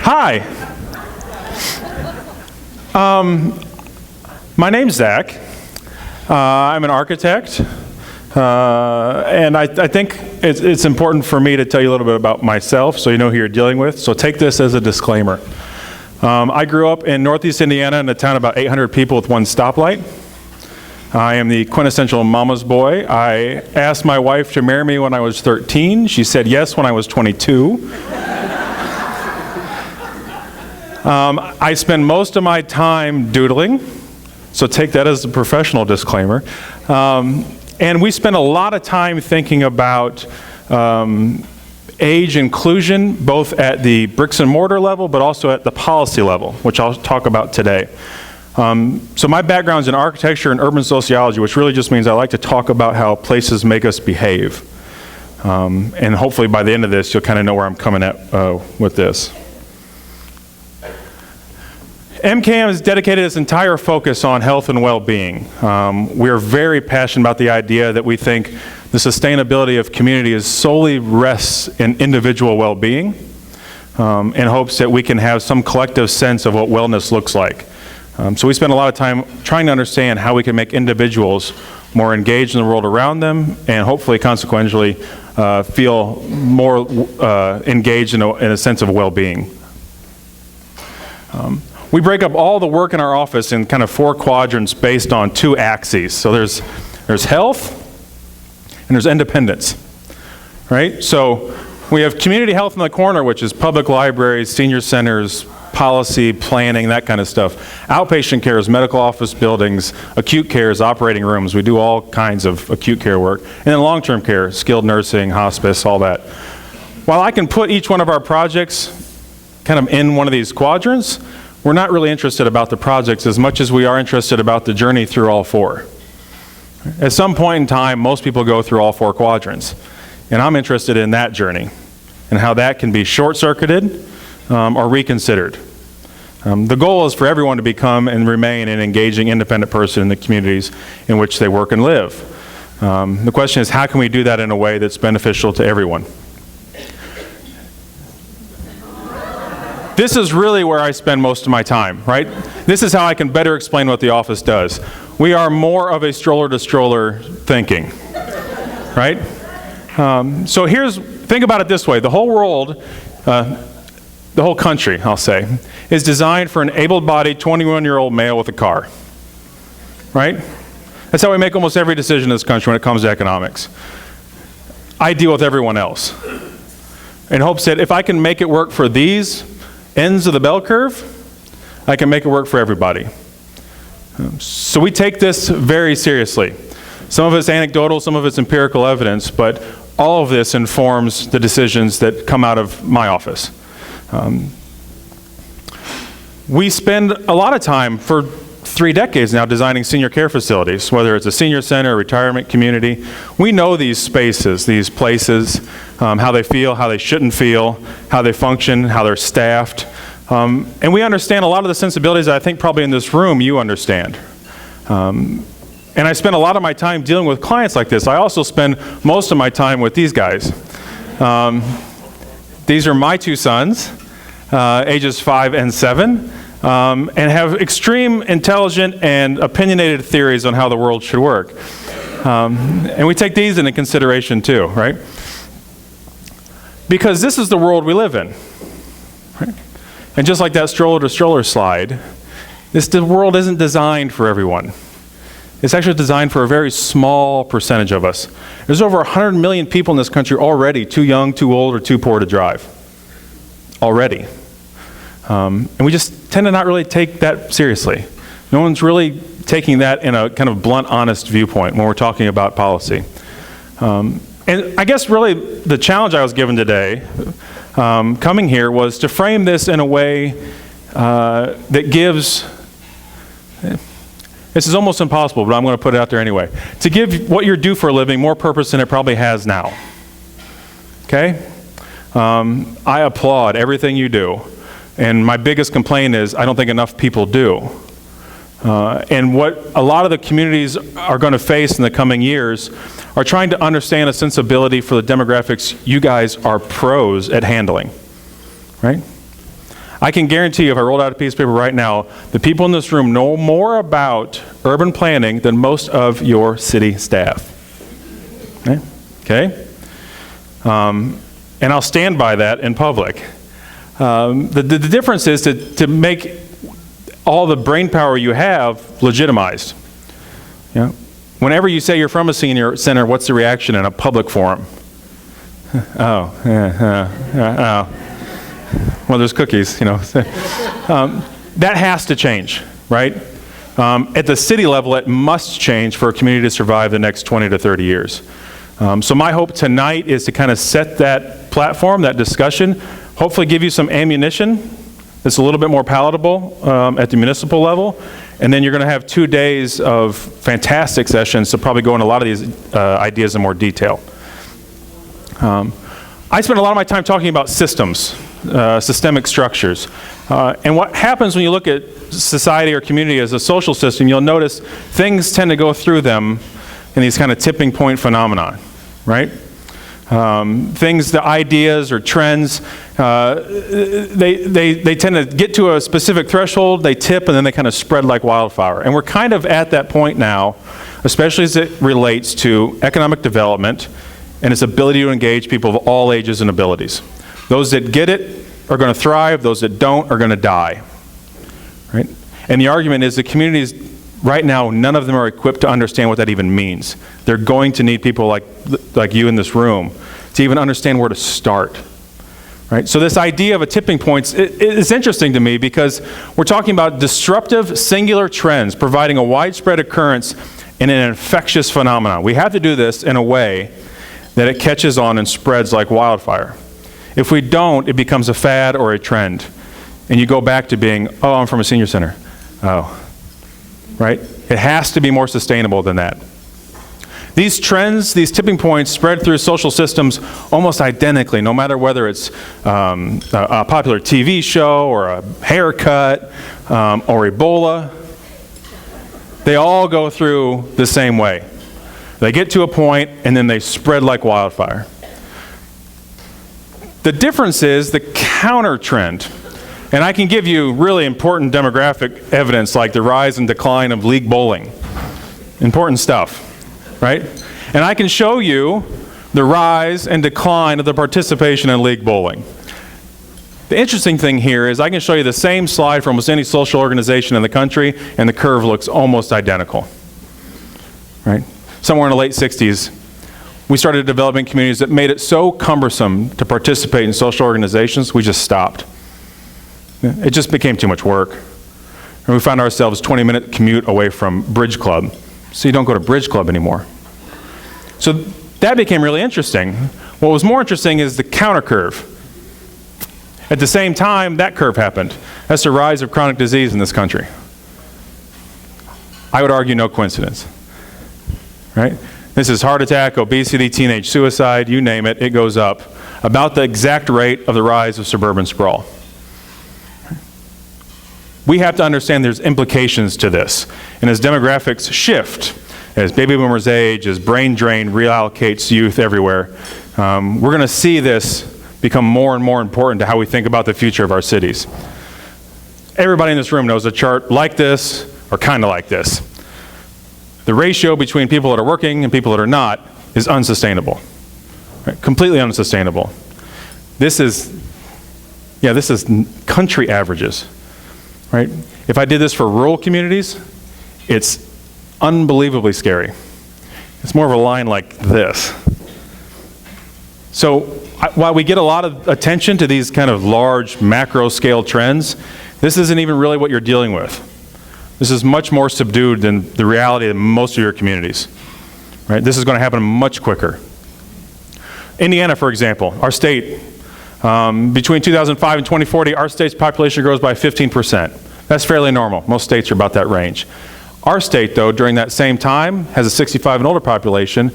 Hi. My name's Zach. I'm an architect, and I think it's important for me to tell you a little bit about myself so you know who you're dealing with. So take this as a disclaimer. I grew up in Northeast Indiana in a town of about 800 people with one stoplight. I am the quintessential mama's boy. I asked my wife to marry me when I was 13. She said yes when I was 22. I spend most of my time doodling, so take that as a professional disclaimer. And we spend a lot of time thinking about age inclusion, both at the bricks and mortar level, but also at the policy level, which I'll talk about today. So my background's in architecture and urban sociology, which really just means I like to talk about how places make us behave. And hopefully by the end of this, you'll kind of know where I'm coming at with this. MKM has dedicated its entire focus on health and well-being. We are very passionate about the idea that we think the sustainability of community is solely rests in individual well-being, in hopes that we can have some collective sense of what wellness looks like. So we spend a lot of time trying to understand how we can make individuals more engaged in the world around them and hopefully consequentially feel more engaged in a sense of well-being. We break up all the work in our office in kind of 4 quadrants based on 2 axes. So there's health and there's independence, right? So we have community health in the corner, which is public libraries, senior centers, policy, planning, that kind of stuff. Outpatient care is medical office buildings, acute care is operating rooms. We do all kinds of acute care work. And then long-term care, skilled nursing, hospice, all that. While I can put each one of our projects kind of in one of these quadrants, we're not really interested about the projects as much as we are interested about the journey through all 4. At some point in time, most people go through all 4 quadrants. And I'm interested in that journey and how that can be short-circuited or reconsidered. The goal is for everyone to become and remain an engaging, independent person in the communities in which they work and live. The question is, how can we do that in a way that's beneficial to everyone? This is really where I spend most of my time, right? This is how I can better explain what the office does. We are more of a stroller-to-stroller thinking, right? So think about it this way. The whole world, the whole country, I'll say, is designed for an able-bodied 21-year-old male with a car, right? That's how we make almost every decision in this country when it comes to economics. I deal with everyone else in hopes that if I can make it work for these ends of the bell curve, I can make it work for everybody. So we take this very seriously. Some of it's anecdotal, some of it's empirical evidence, but all of this informs the decisions that come out of my office. We spend a lot of time for 3 decades now designing senior care facilities, whether it's a senior center, a retirement community. We know these spaces, these places, how they feel, how they shouldn't feel, how they function, how they're staffed. And we understand a lot of the sensibilities that I think probably in this room you understand. And I spend a lot of my time dealing with clients like this. I also spend most of my time with these guys. These are my 2 sons, ages 5 and 7. And have extreme intelligent and opinionated theories on how the world should work. And we take these into consideration too, right? Because this is the world we live in. Right? And just like that stroller-to-stroller slide, the world isn't designed for everyone. It's actually designed for a very small percentage of us. There's over 100 million people in this country already too young, too old, or too poor to drive. Already. And we just tend to not really take that seriously. No one's really taking that in a kind of blunt, honest viewpoint when we're talking about policy. And I guess really the challenge I was given today, coming here, was to frame this in a way that gives, this is almost impossible, but I'm going to put it out there anyway, to give what you do for a living more purpose than it probably has now. Okay? I applaud everything you do. And my biggest complaint is I don't think enough people do. And what a lot of the communities are going to face in the coming years are trying to understand a sensibility for the demographics you guys are pros at handling, right? I can guarantee you if I rolled out a piece of paper right now, the people in this room know more about urban planning than most of your city staff. Okay? And I'll stand by that in public. The difference is to make all the brain power you have legitimized. You know? Whenever you say you're from a senior center, what's the reaction in a public forum? Oh. Well, there's cookies, you know. That has to change, right? At the city level, it must change for a community to survive the next 20 to 30 years. So my hope tonight is to kind of set that platform, that discussion, hopefully give you some ammunition that's a little bit more palatable at the municipal level, and then you're going to have 2 days of fantastic sessions to probably go into a lot of these ideas in more detail. I spend a lot of my time talking about systems, systemic structures. And what happens when you look at society or community as a social system, you'll notice things tend to go through them in these kind of tipping point phenomena, right? Things, the ideas or trends, they tend to get to a specific threshold, they tip, and then they kind of spread like wildfire. And we're kind of at that point now, especially as it relates to economic development and its ability to engage people of all ages and abilities. Those that get it are going to thrive, those that don't are going to die, right? And the argument is the communities right now, none of them are equipped to understand what that even means. They're going to need people like you in this room to even understand where to start, right? So this idea of a tipping point is interesting to me because we're talking about disruptive singular trends providing a widespread occurrence in an infectious phenomenon. We have to do this in a way that it catches on and spreads like wildfire. If we don't, it becomes a fad or a trend. And you go back to being, oh, I'm from a senior center. Oh, right? It has to be more sustainable than that. These trends, these tipping points spread through social systems almost identically, no matter whether it's a popular TV show or a haircut or Ebola. They all go through the same way. They get to a point and then they spread like wildfire. The difference is the counter trend. And I can give you really important demographic evidence like the rise and decline of league bowling. Important stuff, right? And I can show you the rise and decline of the participation in league bowling. The interesting thing here is I can show you the same slide from almost any social organization in the country, and the curve looks almost identical, right? Somewhere in the late 60s, we started developing communities that made it so cumbersome to participate in social organizations, we just stopped. It just became too much work. And we found ourselves a 20-minute commute away from Bridge Club. So you don't go to Bridge Club anymore. So that became really interesting. What was more interesting is the counter curve. At the same time, that curve happened. That's the rise of chronic disease in this country. I would argue no coincidence, right? This is heart attack, obesity, teenage suicide, you name it, it goes up. About the exact rate of the rise of suburban sprawl. We have to understand there's implications to this. And as demographics shift, as baby boomers age, as brain drain reallocates youth everywhere, we're going to see this become more and more important to how we think about the future of our cities. Everybody in this room knows a chart like this or kind of like this. The ratio between people that are working and people that are not is unsustainable, right? Completely unsustainable. This is country averages, right? If I did this for rural communities, it's unbelievably scary. It's more of a line like this. So while we get a lot of attention to these kind of large macro scale trends, this isn't even really what you're dealing with. This is much more subdued than the reality of most of your communities, right? This is going to happen much quicker. Indiana, for example, our state, between 2005 and 2040, our state's population grows by 15%. That's fairly normal. Most states are about that range. Our state, though, during that same time, has a 65 and older population.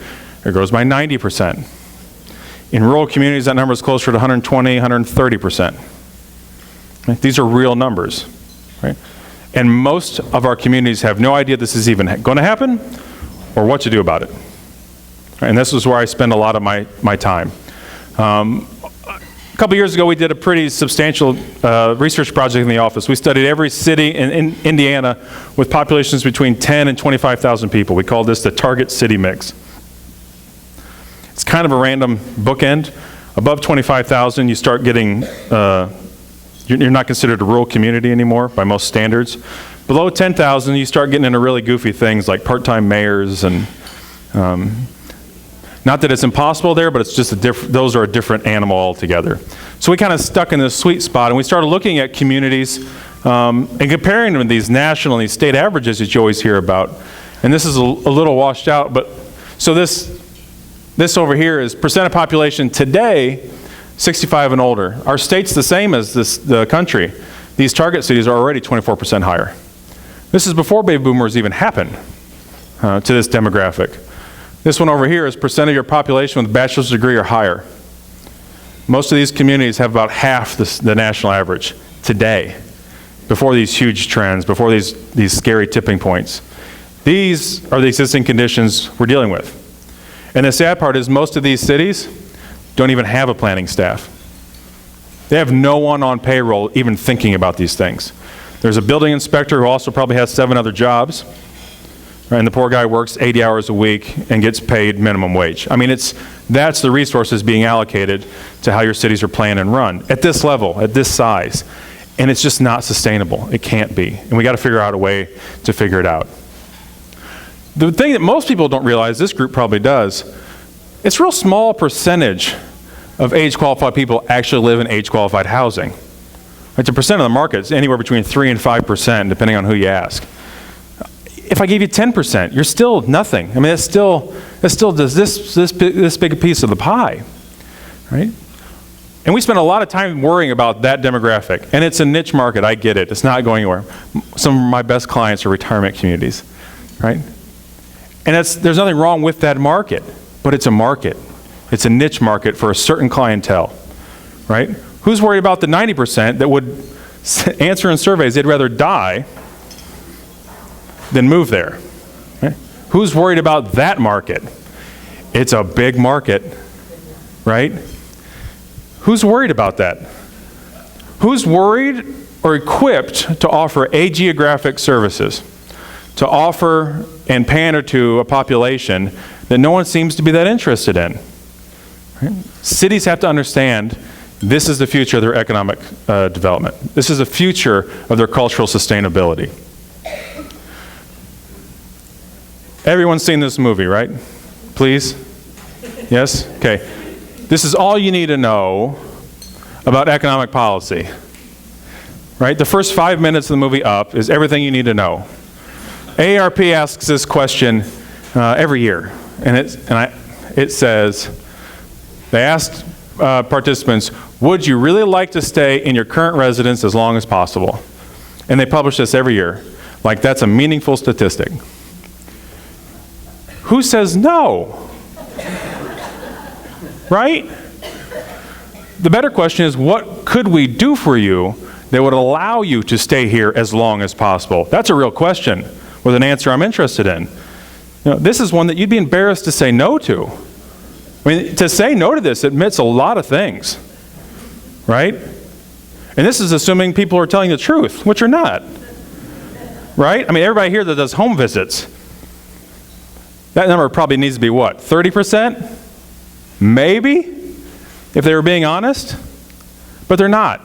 It grows by 90%. In rural communities, that number is closer to 120, 130%. Right? These are real numbers, right? And most of our communities have no idea this is even going to happen or what to do about it. And this is where I spend a lot of my time. A couple years ago, we did a pretty substantial research project in the office. We studied every city in Indiana with populations between 10 and 25,000 people. We called this the target city mix. It's kind of a random bookend. Above 25,000, you start getting, you're not considered a rural community anymore by most standards. Below 10,000, you start getting into really goofy things like part-time mayors and not that it's impossible there, but it's just those are a different animal altogether. So we kind of stuck in this sweet spot, and we started looking at communities and comparing them to these national and these state averages that you always hear about. And this is a little washed out, but so this over here is percent of population today, 65 and older. Our state's the same as the country. These target cities are already 24% higher. This is before baby boomers even happened to this demographic. This one over here is percent of your population with a bachelor's degree or higher. Most of these communities have about half the national average today, before these huge trends, before these scary tipping points. These are the existing conditions we're dealing with. And the sad part is most of these cities don't even have a planning staff. They have no one on payroll even thinking about these things. There's a building inspector who also probably has 7 other jobs. And the poor guy works 80 hours a week and gets paid minimum wage. I mean, that's the resources being allocated to how your cities are planned and run at this level, at this size. And it's just not sustainable. It can't be. And we got to figure out a way to figure it out. The thing that most people don't realize, this group probably does, it's a real small percentage of age-qualified people actually live in age-qualified housing. Like the percent of the market is anywhere between 3 and 5%, depending on who you ask. If I gave you 10%, you're still nothing. I mean, that still does this big a piece of the pie, right? And we spend a lot of time worrying about that demographic. And it's a niche market, I get it. It's not going anywhere. Some of my best clients are retirement communities, right? And there's nothing wrong with that market, but it's a market. It's a niche market for a certain clientele, right? Who's worried about the 90% that would answer in surveys they'd rather die than move there? Right? Who's worried about that market? It's a big market, right? Who's worried about that? Who's worried or equipped to offer ageographic services, to offer and pander to a population that no one seems to be that interested in? Right? Cities have to understand this is the future of their economic development. This is the future of their cultural sustainability. Everyone's seen this movie, right? Please? Yes? Okay. This is all you need to know about economic policy. Right? The first 5 minutes of the movie up is everything you need to know. AARP asks this question every year. And it says, they asked participants, would you really like to stay in your current residence as long as possible? And they publish this every year. Like that's a meaningful statistic. Who says no? Right? The better question is, what could we do for you that would allow you to stay here as long as possible? That's a real question with an answer I'm interested in. You know, this is one that you'd be embarrassed to say no to. I mean, to say no to this admits a lot of things, right? And this is assuming people are telling the truth, which are not, right? I mean, everybody here that does home visits, that number probably needs to be what, 30%? Maybe, if they were being honest, but they're not.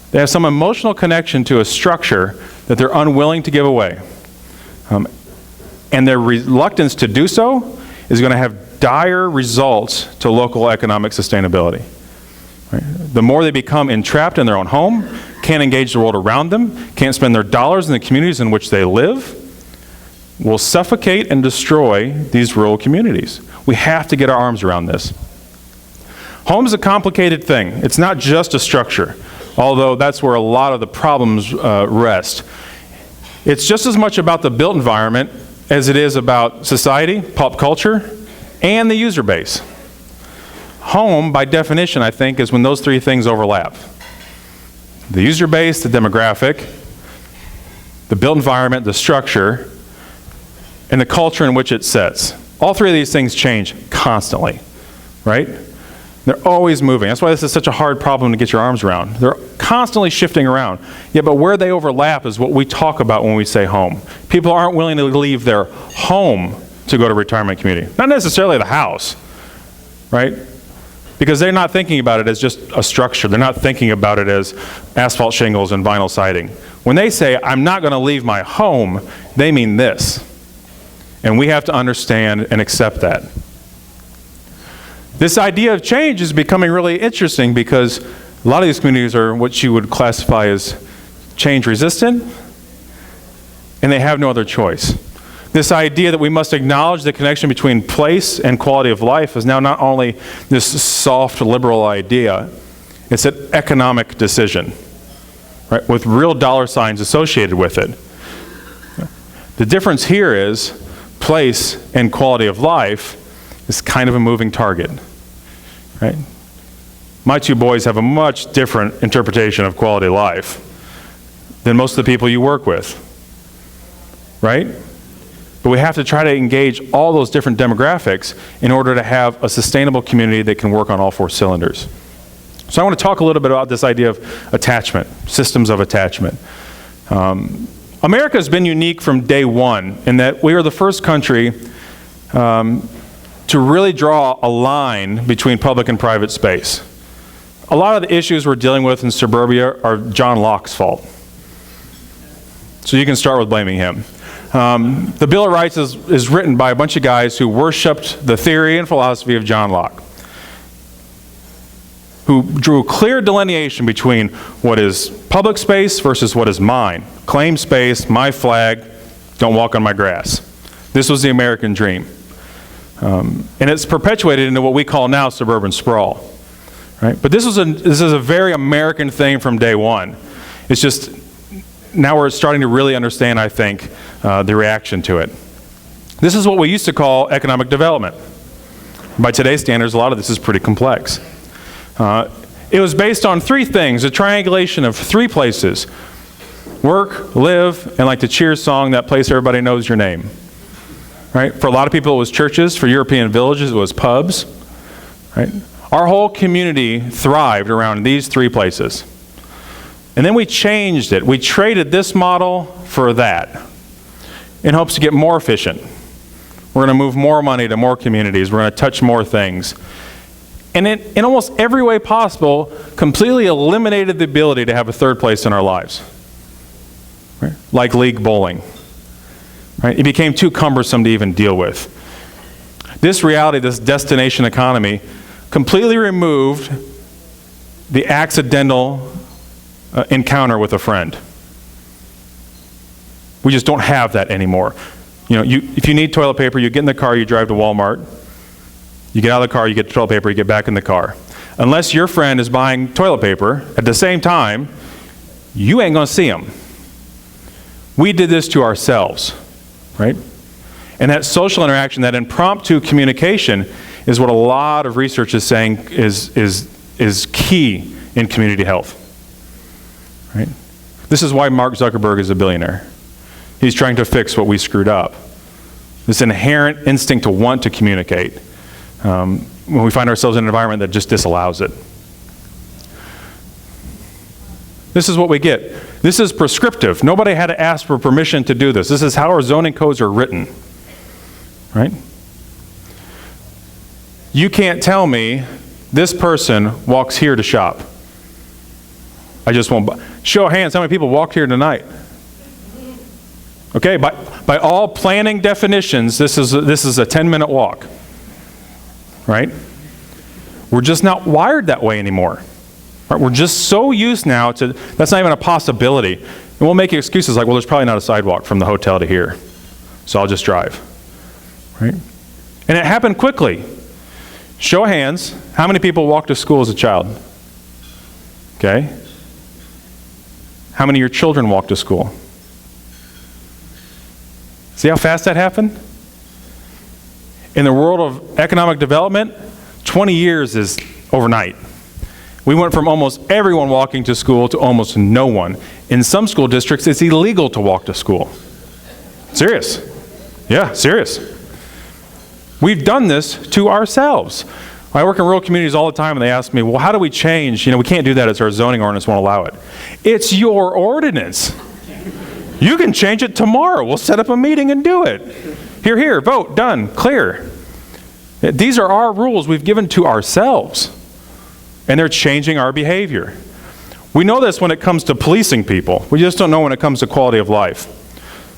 They have some emotional connection to a structure that they're unwilling to give away. And their reluctance to do so is going to have dire results to local economic sustainability. Right? The more they become entrapped in their own home, can't engage the world around them, can't spend their dollars in the communities in which they live, will suffocate and destroy these rural communities. We have to get our arms around this. Home is a complicated thing. It's not just a structure, although that's where a lot of the problems rest. It's just as much about the built environment as it is about society, pop culture, and the user base. Home, by definition, I think, is when those three things overlap. The user base, the demographic, the built environment, the structure, and the culture in which it sits. All three of these things change constantly, right? They're always moving. That's why this is such a hard problem to get your arms around. They're constantly shifting around. Yeah, but where they overlap is what we talk about when we say home. People aren't willing to leave their home to go to a retirement community. Not necessarily the house, right? Because they're not thinking about it as just a structure. They're not thinking about it as asphalt shingles and vinyl siding. When they say, I'm not going to leave my home, they mean this. And we have to understand and accept that. This idea of change is becoming really interesting because a lot of these communities are what you would classify as change resistant, and they have no other choice. This idea that we must acknowledge the connection between place and quality of life is now not only this soft liberal idea, it's an economic decision, right, with real dollar signs associated with it. The difference here is place and quality of life is kind of a moving target. Right? My two boys have a much different interpretation of quality of life than most of the people you work with, right? But we have to try to engage all those different demographics in order to have a sustainable community that can work on all four cylinders. So I want to talk a little bit about this idea of attachment, systems of attachment. America has been unique from day one in that we are the first country to really draw a line between public and private space. A lot of the issues we're dealing with in suburbia are John Locke's fault. So you can start with blaming him. The Bill of Rights is written by a bunch of guys who worshipped the theory and philosophy of John Locke, who drew a clear delineation between what is public space versus what is mine. Claim space, my flag, don't walk on my grass. This was the American dream. And it's perpetuated into what we call now suburban sprawl. Right? But this is a very American thing from day one. It's just, now we're starting to really understand, I think, the reaction to it. This is what we used to call economic development. By today's standards, a lot of this is pretty complex. It was based on three things, a triangulation of three places: work, live, and like the Cheers song, that place everybody knows your name. Right? For a lot of people, it was churches. For European villages, it was pubs. Right? Our whole community thrived around these three places. And then we changed it. We traded this model for that in hopes to get more efficient. We're going to move more money to more communities. We're going to touch more things. And in almost every way possible, completely eliminated the ability to have a third place in our lives. Right? Like league bowling. Right? It became too cumbersome to even deal with. This reality, this destination economy, completely removed the accidental encounter with a friend. We just don't have that anymore. You know, if you need toilet paper, you get in the car, you drive to Walmart. You get out of the car, you get toilet paper, you get back in the car. Unless your friend is buying toilet paper at the same time, you ain't going to see them. We did this to ourselves. Right? And that social interaction, that impromptu communication, is what a lot of research is saying is key in community health. Right? This is why Mark Zuckerberg is a billionaire. He's trying to fix what we screwed up. This inherent instinct to want to communicate when we find ourselves in an environment that just disallows it. This is what we get. This is prescriptive. Nobody had to ask for permission to do this. This is how our zoning codes are written. Right? You can't tell me this person walks here to shop. I just won't. Show of hands, how many people walked here tonight? Okay, by all planning definitions, this is a 10-minute walk. Right? We're just not wired that way anymore. Right? We're just so used now to, that's not even a possibility. And we'll make excuses like, well, there's probably not a sidewalk from the hotel to here, so I'll just drive. Right? And it happened quickly. Show of hands, how many people walked to school as a child? Okay. How many of your children walked to school? See how fast that happened? In the world of economic development, 20 years is overnight. We went from almost everyone walking to school to almost no one. In some school districts, it's illegal to walk to school. Serious. Yeah, serious. We've done this to ourselves. I work in rural communities all the time, and they ask me, well, how do we change? We can't do that as our zoning ordinance won't allow it. It's your ordinance. You can change it tomorrow. We'll set up a meeting and do it. Here, vote, done, clear. These are our rules we've given to ourselves, and they're changing our behavior. We know this when it comes to policing people. We just don't know when it comes to quality of life.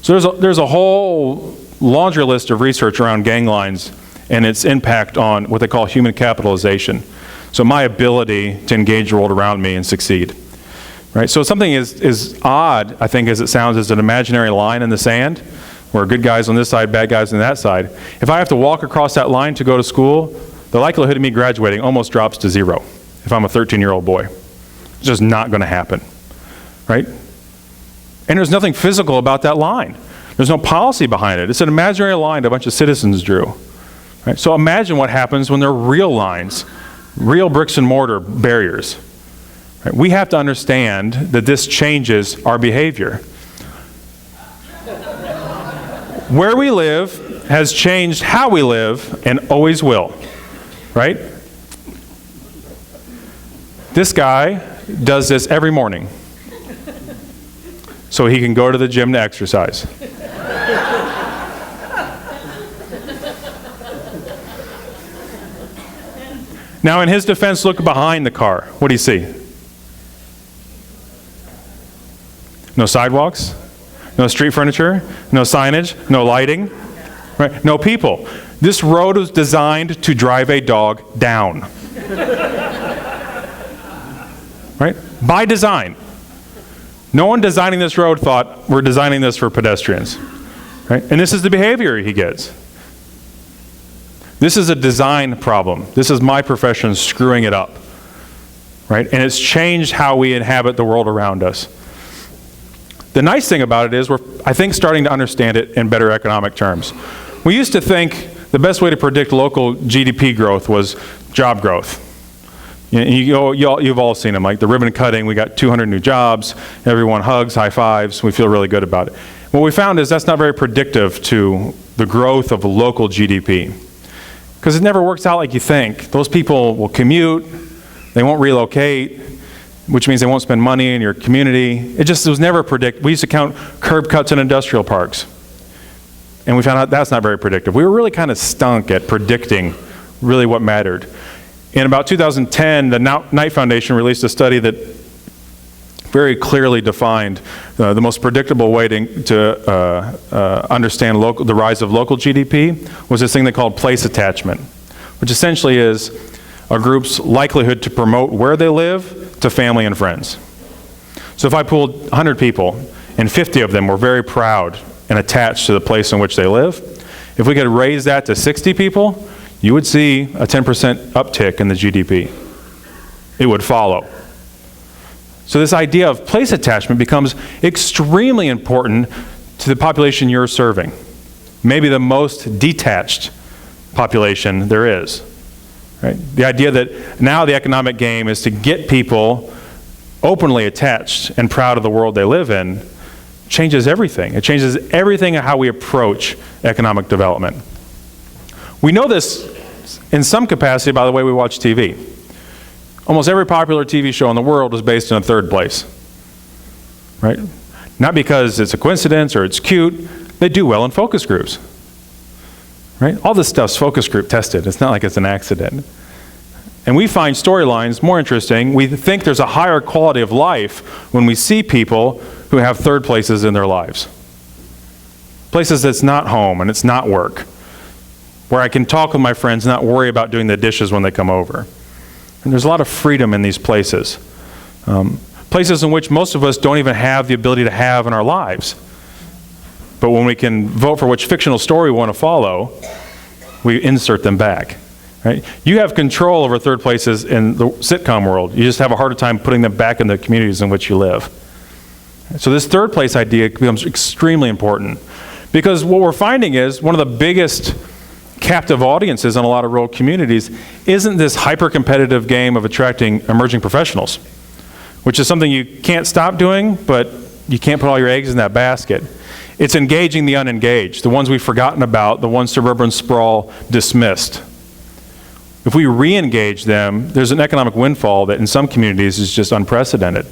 So there's a whole laundry list of research around gang lines and its impact on what they call human capitalization. So my ability to engage the world around me and succeed. Right? So something is odd, I think, as it sounds, as an imaginary line in the sand, where good guys on this side, bad guys on that side. If I have to walk across that line to go to school, the likelihood of me graduating almost drops to 0 if I'm a 13-year-old boy. It's just not going to happen. Right? And there's nothing physical about that line. There's no policy behind it. It's an imaginary line that a bunch of citizens drew. Right? So imagine what happens when there are real lines, real bricks and mortar barriers. Right? We have to understand that this changes our behavior. Where we live has changed how we live and always will. Right? This guy does this every morning so he can go to the gym to exercise. Now, in his defense, look behind the car. What do you see? No sidewalks, no street furniture, no signage, no lighting, right? No people. This road was designed to drive a dog down. Right? By design. No one designing this road thought, we're designing this for pedestrians. Right? And this is the behavior he gets. This is a design problem. This is my profession screwing it up. Right? And it's changed how we inhabit the world around us. The nice thing about it is we're, I think, starting to understand it in better economic terms. We used to think the best way to predict local GDP growth was job growth. You've all seen them, like the ribbon cutting. We got 200 new jobs. Everyone hugs, high fives. We feel really good about it. What we found is that's not very predictive to the growth of local GDP. Because it never works out like you think. Those people will commute. They won't relocate, which means they won't spend money in your community. It was never predicted. We used to count curb cuts in industrial parks. And we found out that's not very predictive. We were really kind of stunk at predicting really what mattered. In about 2010, the Knight Foundation released a study that very clearly defined the most predictable way to understand the rise of local GDP was this thing they called place attachment, which essentially is a group's likelihood to promote where they live to family and friends. So if I pooled 100 people and 50 of them were very proud and attached to the place in which they live, if we could raise that to 60 people, you would see a 10% uptick in the GDP. It would follow. So this idea of place attachment becomes extremely important to the population you're serving. Maybe the most detached population there is. Right? The idea that now the economic game is to get people openly attached and proud of the world they live in changes everything. It changes everything in how we approach economic development. We know this in some capacity by the way we watch TV. Almost every popular TV show in the world is based in a third place. Right? Not because it's a coincidence or it's cute. They do well in focus groups. Right? All this stuff's focus group tested. It's not like it's an accident. And we find storylines more interesting. We think there's a higher quality of life when we see people who have third places in their lives. Places that's not home and it's not work. Where I can talk with my friends and not worry about doing the dishes when they come over. And there's a lot of freedom in these places. Places in which most of us don't even have the ability to have in our lives. But when we can vote for which fictional story we want to follow, we insert them back. Right? You have control over third places in the sitcom world. You just have a harder time putting them back in the communities in which you live. So this third place idea becomes extremely important. Because what we're finding is one of the biggest captive audiences in a lot of rural communities isn't this hyper-competitive game of attracting emerging professionals, which is something you can't stop doing, but you can't put all your eggs in that basket. It's engaging the unengaged, the ones we've forgotten about, the ones suburban sprawl dismissed. If if we re-engage them, there's an economic windfall that in some communities is just unprecedented.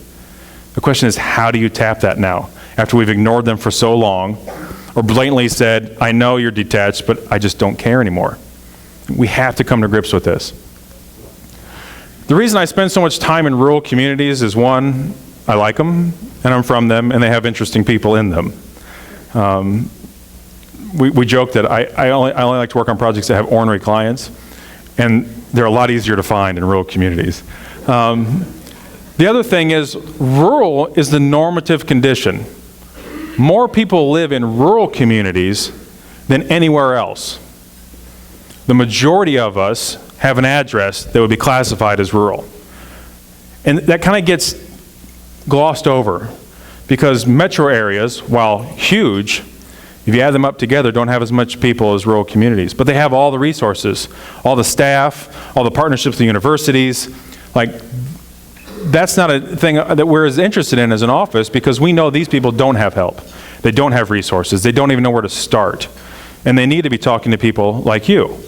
The question is, how do you tap that now, after we've ignored them for so long, or blatantly said, I know you're detached, but I just don't care anymore? We have to come to grips with this. The reason I spend so much time in rural communities is, one, I like them, and I'm from them, and they have interesting people in them. We joke that I only like to work on projects that have ornery clients, and they're a lot easier to find in rural communities. The other thing is, rural is the normative condition. More people live in rural communities than anywhere else. The majority of us have an address that would be classified as rural. And that kind of gets glossed over because metro areas, while huge, if you add them up together, don't have as much people as rural communities. But they have all the resources, all the staff, all the partnerships with the universities. Like, that's not a thing that we're as interested in as an office, because we know these people don't have help. They don't have resources. They don't even know where to start. And they need to be talking to people like you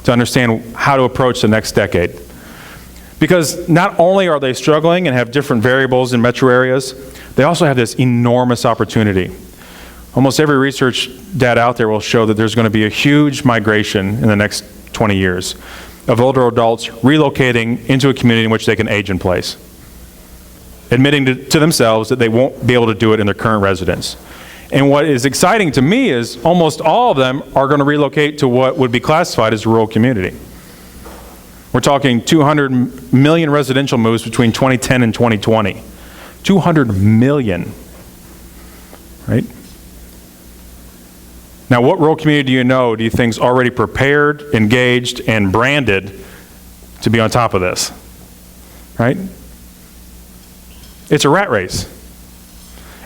to understand how to approach the next decade. Because not only are they struggling and have different variables in metro areas, they also have this enormous opportunity. Almost every research data out there will show that there's going to be a huge migration in the next 20 years of older adults relocating into a community in which they can age in place, admitting to themselves that they won't be able to do it in their current residence. And what is exciting to me is almost all of them are going to relocate to what would be classified as a rural community. We're talking 200 million residential moves between 2010 and 2020. 200 million, right? Now, what rural community do you think is already prepared, engaged, and branded to be on top of this, right? It's a rat race.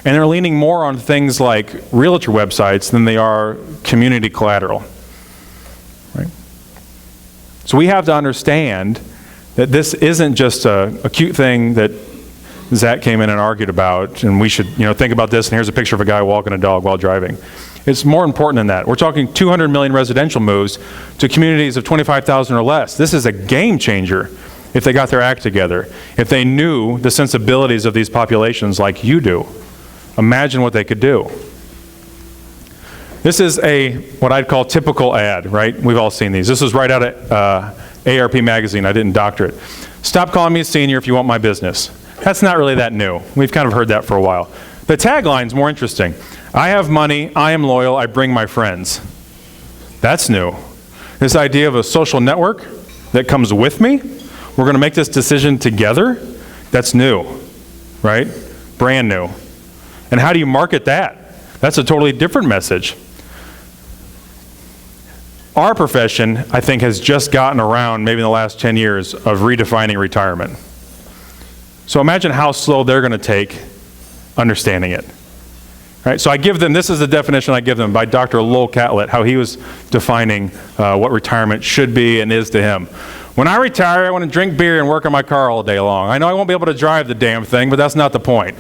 And they're leaning more on things like realtor websites than they are community collateral, right? So we have to understand that this isn't just a cute thing that Zach came in and argued about, and we should think about this, and here's a picture of a guy walking a dog while driving. It's more important than that. We're talking 200 million residential moves to communities of 25,000 or less. This is a game changer if they got their act together, if they knew the sensibilities of these populations like you do. Imagine what they could do. This is what I'd call typical ad, right? We've all seen these. This was right out of ARP magazine. I didn't doctor it. Stop calling me a senior if you want my business. That's not really that new. We've kind of heard that for a while. The tagline's more interesting. I have money, I am loyal, I bring my friends. That's new. This idea of a social network that comes with me, we're going to make this decision together, that's new, right? Brand new. And how do you market that? That's a totally different message. Our profession, I think, has just gotten around, maybe in the last 10 years, of redefining retirement. So imagine how slow they're going to take understanding it. Right, so I give them, this is the definition I give them by Dr. Lowell Catlett, how he was defining what retirement should be and is to him. When I retire, I want to drink beer and work on my car all day long. I know I won't be able to drive the damn thing, but that's not the point.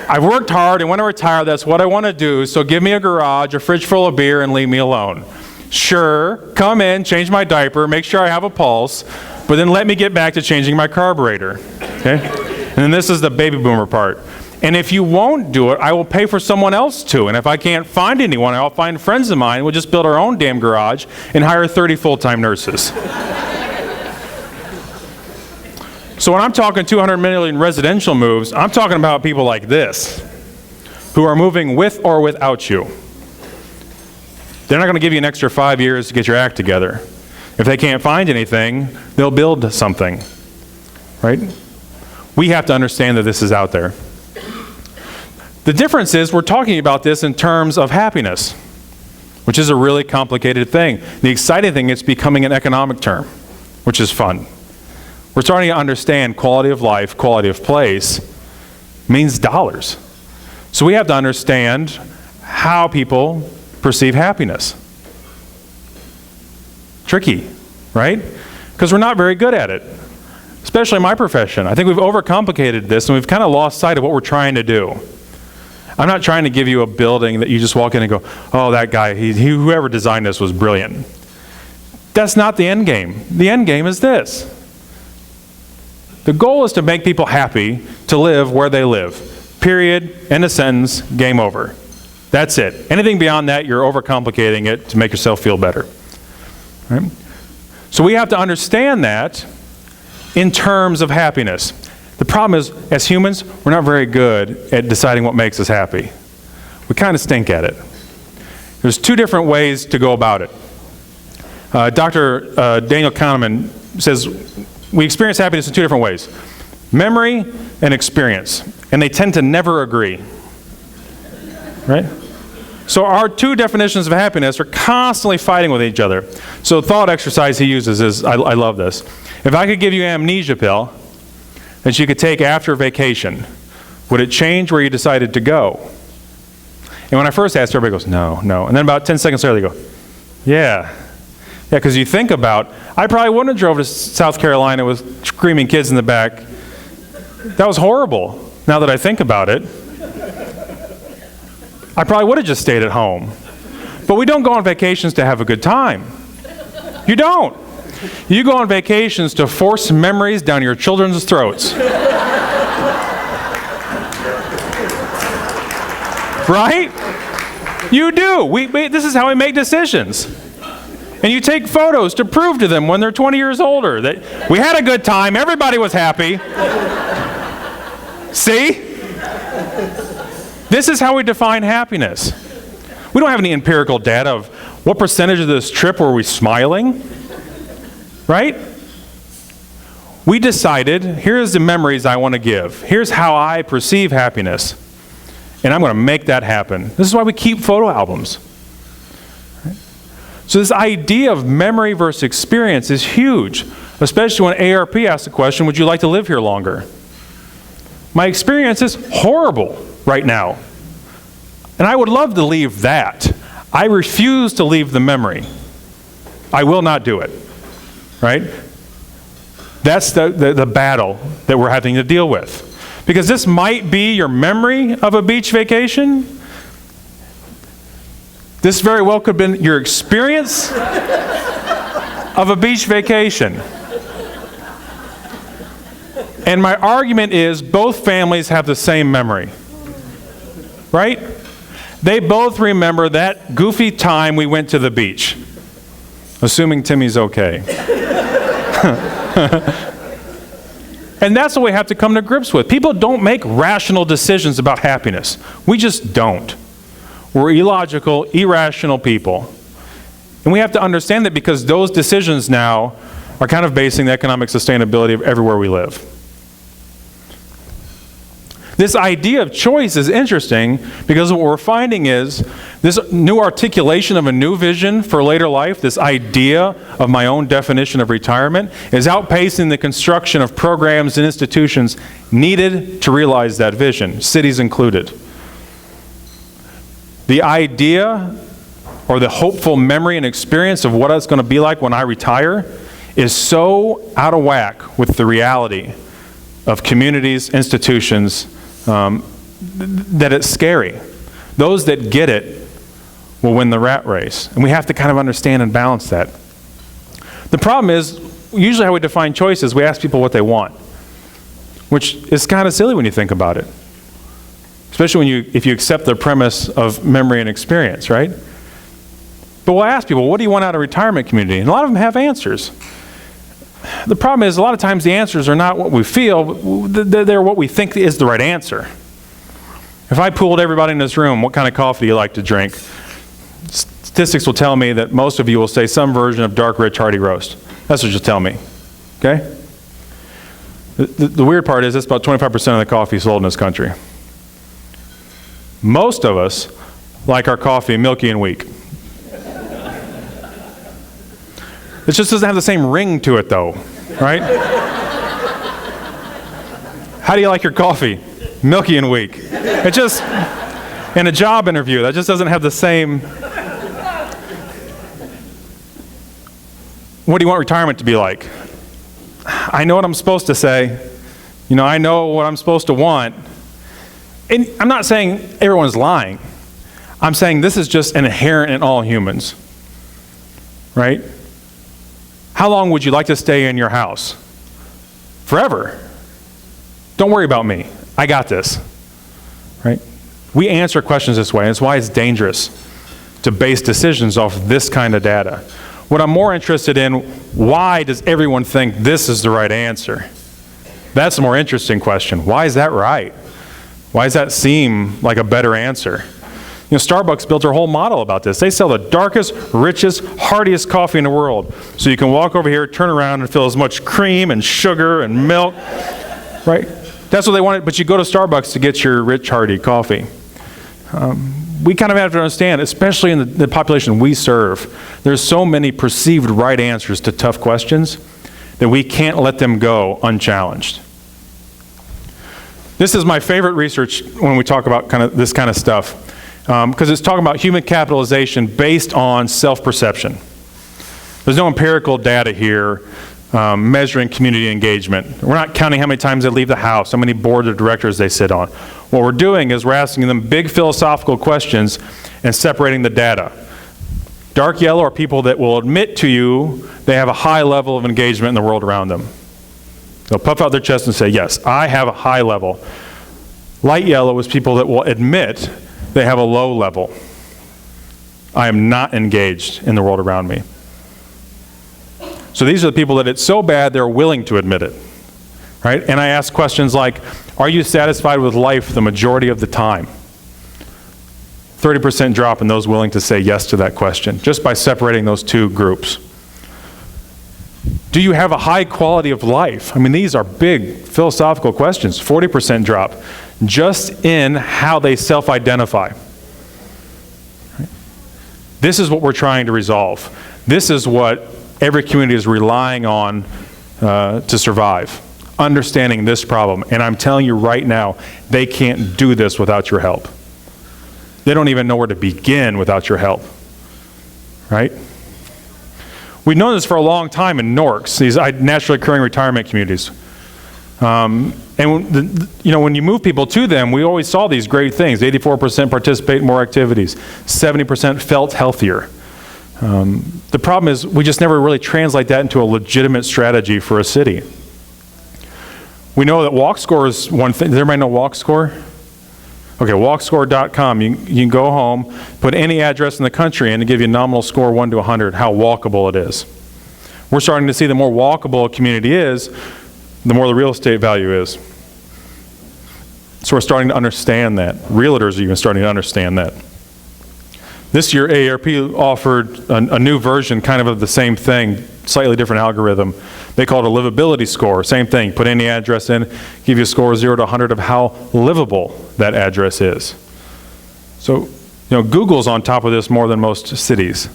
I've worked hard, and when I retire, that's what I want to do, so give me a garage, a fridge full of beer, and leave me alone. Sure, come in, change my diaper, make sure I have a pulse, but then let me get back to changing my carburetor. Okay? And then this is the baby boomer part. And if you won't do it, I will pay for someone else to. And if I can't find anyone, I'll find friends of mine. We'll just build our own damn garage and hire 30 full-time nurses. So when I'm talking 200 million residential moves, I'm talking about people like this, who are moving with or without you. They're not going to give you an extra 5 years to get your act together. If they can't find anything, they'll build something, right? We have to understand that this is out there. The difference is we're talking about this in terms of happiness, which is a really complicated thing. The exciting thing is becoming an economic term, which is fun. We're starting to understand quality of life, quality of place means dollars. So we have to understand how people perceive happiness. Tricky, right? Because we're not very good at it, especially in my profession. I think we've overcomplicated this and we've kind of lost sight of what we're trying to do. I'm not trying to give you a building that you just walk in and go, oh, that guy, whoever designed this was brilliant. That's not the end game. The end game is this. The goal is to make people happy to live where they live. Period. End of sentence. Game over. That's it. Anything beyond that, you're overcomplicating it to make yourself feel better. Right? So we have to understand that in terms of happiness. The problem is, as humans, we're not very good at deciding what makes us happy. We kind of stink at it. There's two different ways to go about it. Dr. Daniel Kahneman says we experience happiness in two different ways. Memory and experience. And they tend to never agree. Right? So our two definitions of happiness are constantly fighting with each other. So the thought exercise he uses is, I love this. If I could give you an amnesia pill that you could take after vacation, would it change where you decided to go? And when I first asked, everybody goes, no, no. And then about 10 seconds later, they go, yeah. Yeah, because you think about, I probably wouldn't have drove to South Carolina with screaming kids in the back. That was horrible, now that I think about it. I probably would have just stayed at home. But we don't go on vacations to have a good time. You don't. You go on vacations to force memories down your children's throats. Right? You do. This is how we make decisions. And you take photos to prove to them when they're 20 years older that we had a good time, everybody was happy. See? This is how we define happiness. We don't have any empirical data of what percentage of this trip were we smiling, right? We decided, here's the memories I want to give. Here's how I perceive happiness. And I'm going to make that happen. This is why we keep photo albums. So this idea of memory versus experience is huge, especially when ARP asks the question, would you like to live here longer? My experience is horrible right now. And I would love to leave that. I refuse to leave the memory. I will not do it. Right? That's the battle that we're having to deal with. Because this might be your memory of a beach vacation. This very well could have been your experience of a beach vacation. And my argument is both families have the same memory. Right? They both remember that goofy time we went to the beach. Assuming Timmy's okay. And that's what we have to come to grips with. People don't make rational decisions about happiness. We just don't. We're illogical, irrational people. And we have to understand that because those decisions now are kind of basing the economic sustainability of everywhere we live. This idea of choice is interesting because what we're finding is this new articulation of a new vision for later life, this idea of my own definition of retirement, is outpacing the construction of programs and institutions needed to realize that vision, cities included. The idea or the hopeful memory and experience of what it's going to be like when I retire is so out of whack with the reality of communities, institutions, that it's scary. Those that get it will win the rat race. And we have to kind of understand and balance that. The problem is, usually how we define choices, we ask people what they want, which is kind of silly when you think about it. Especially if you accept the premise of memory and experience, right? But we'll ask people, what do you want out of a retirement community? And a lot of them have answers. The problem is, a lot of times the answers are not what we feel, they're what we think is the right answer. If I pooled everybody in this room, what kind of coffee do you like to drink? Statistics will tell me that most of you will say some version of dark, rich, hearty roast. That's what you'll tell me, okay? The weird part is that's about 25% of the coffee sold in this country. Most of us like our coffee milky and weak. It just doesn't have the same ring to it though, right? How do you like your coffee? Milky and weak. It just, in a job interview, that just doesn't have the same. What do you want retirement to be like? I know what I'm supposed to say. You know, I know what I'm supposed to want. And I'm not saying everyone's lying. I'm saying this is just inherent in all humans, right? How long would you like to stay in your house? Forever. Don't worry about me. I got this. Right? We answer questions this way, and it's why it's dangerous to base decisions off this kind of data. What I'm more interested in, why does everyone think this is the right answer? That's a more interesting question. Why is that right? Why does that seem like a better answer? You know, Starbucks built their whole model about this. They sell the darkest, richest, heartiest coffee in the world. So you can walk over here, turn around, and fill as much cream and sugar and milk, right? That's what they wanted, but you go to Starbucks to get your rich, hearty coffee. We kind of have to understand, especially in the population we serve, there's so many perceived right answers to tough questions that we can't let them go unchallenged. This is my favorite research when we talk about this kind of stuff, because it's talking about human capitalization based on self-perception. There's no empirical data here measuring community engagement. We're not counting how many times they leave the house, how many boards of directors they sit on. What we're doing is we're asking them big philosophical questions and separating the data. Dark yellow are people that will admit to you they have a high level of engagement in the world around them. They'll puff out their chest and say, yes, I have a high level. Light yellow is people that will admit they have a low level. I am not engaged in the world around me. So these are the people that it's so bad they're willing to admit it, right? And I ask questions like, are you satisfied with life the majority of the time? 30% drop in those willing to say yes to that question, just by separating those two groups. Do you have a high quality of life? I mean, these are big philosophical questions. 40% drop, just in how they self-identify. Right? This is what we're trying to resolve. This is what every community is relying on to survive, understanding this problem. And I'm telling you right now, they can't do this without your help. They don't even know where to begin without your help, right? We've known this for a long time in NORCs, these naturally occurring retirement communities. And when you move people to them, we always saw these great things. 84% participate in more activities. 70% felt healthier. The problem is we just never really translate that into a legitimate strategy for a city. We know that walk score is one thing. Does everybody know walk score? Okay, walkscore.com. You can go home, put any address in the country, and it'll give you a nominal score 1 to 100, how walkable it is. We're starting to see the more walkable a community is, the more the real estate value is. So we're starting to understand that. Realtors are even starting to understand that. This year, AARP offered a new version kind of the same thing, slightly different algorithm. They call it a livability score. Same thing, put any address in, give you a score 0 to 100 of how livable that address is. So, Google's on top of this more than most cities,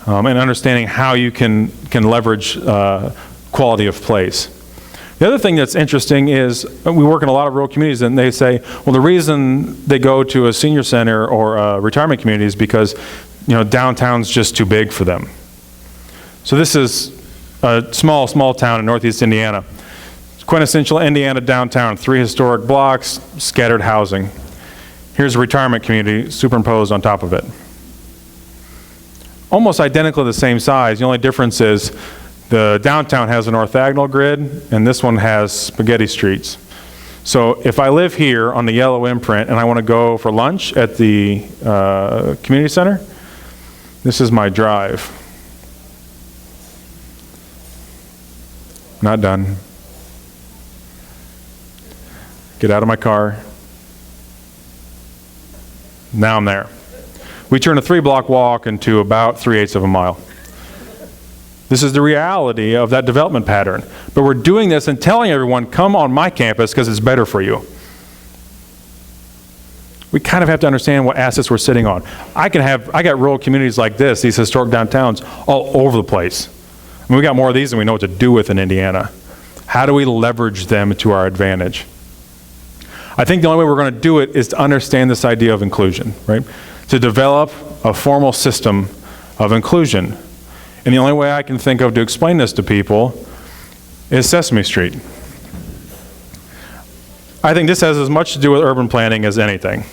and understanding how you can leverage quality of place. The other thing that's interesting is we work in a lot of rural communities, and they say, well, the reason they go to a senior center or a retirement community is because, downtown's just too big for them. So this is a small town in northeast Indiana. It's quintessential Indiana downtown, 3 historic blocks, scattered housing. Here's a retirement community superimposed on top of it. Almost identically the same size. The only difference is the downtown has an orthogonal grid, and this one has spaghetti streets. So if I live here on the yellow imprint and I want to go for lunch at the community center, this is my drive. Not done. Get out of my car. Now I'm there. We turn a 3-block walk into about 3/8 of a mile. This is the reality of that development pattern. But we're doing this and telling everyone, come on my campus because it's better for you. We kind of have to understand what assets we're sitting on. I got rural communities like this, these historic downtowns, all over the place. I mean, we got more of these than we know what to do with in Indiana. How do we leverage them to our advantage? I think the only way we're going to do it is to understand this idea of inclusion, right? To develop a formal system of inclusion. And the only way I can think of to explain this to people is Sesame Street. I think this has as much to do with urban planning as anything.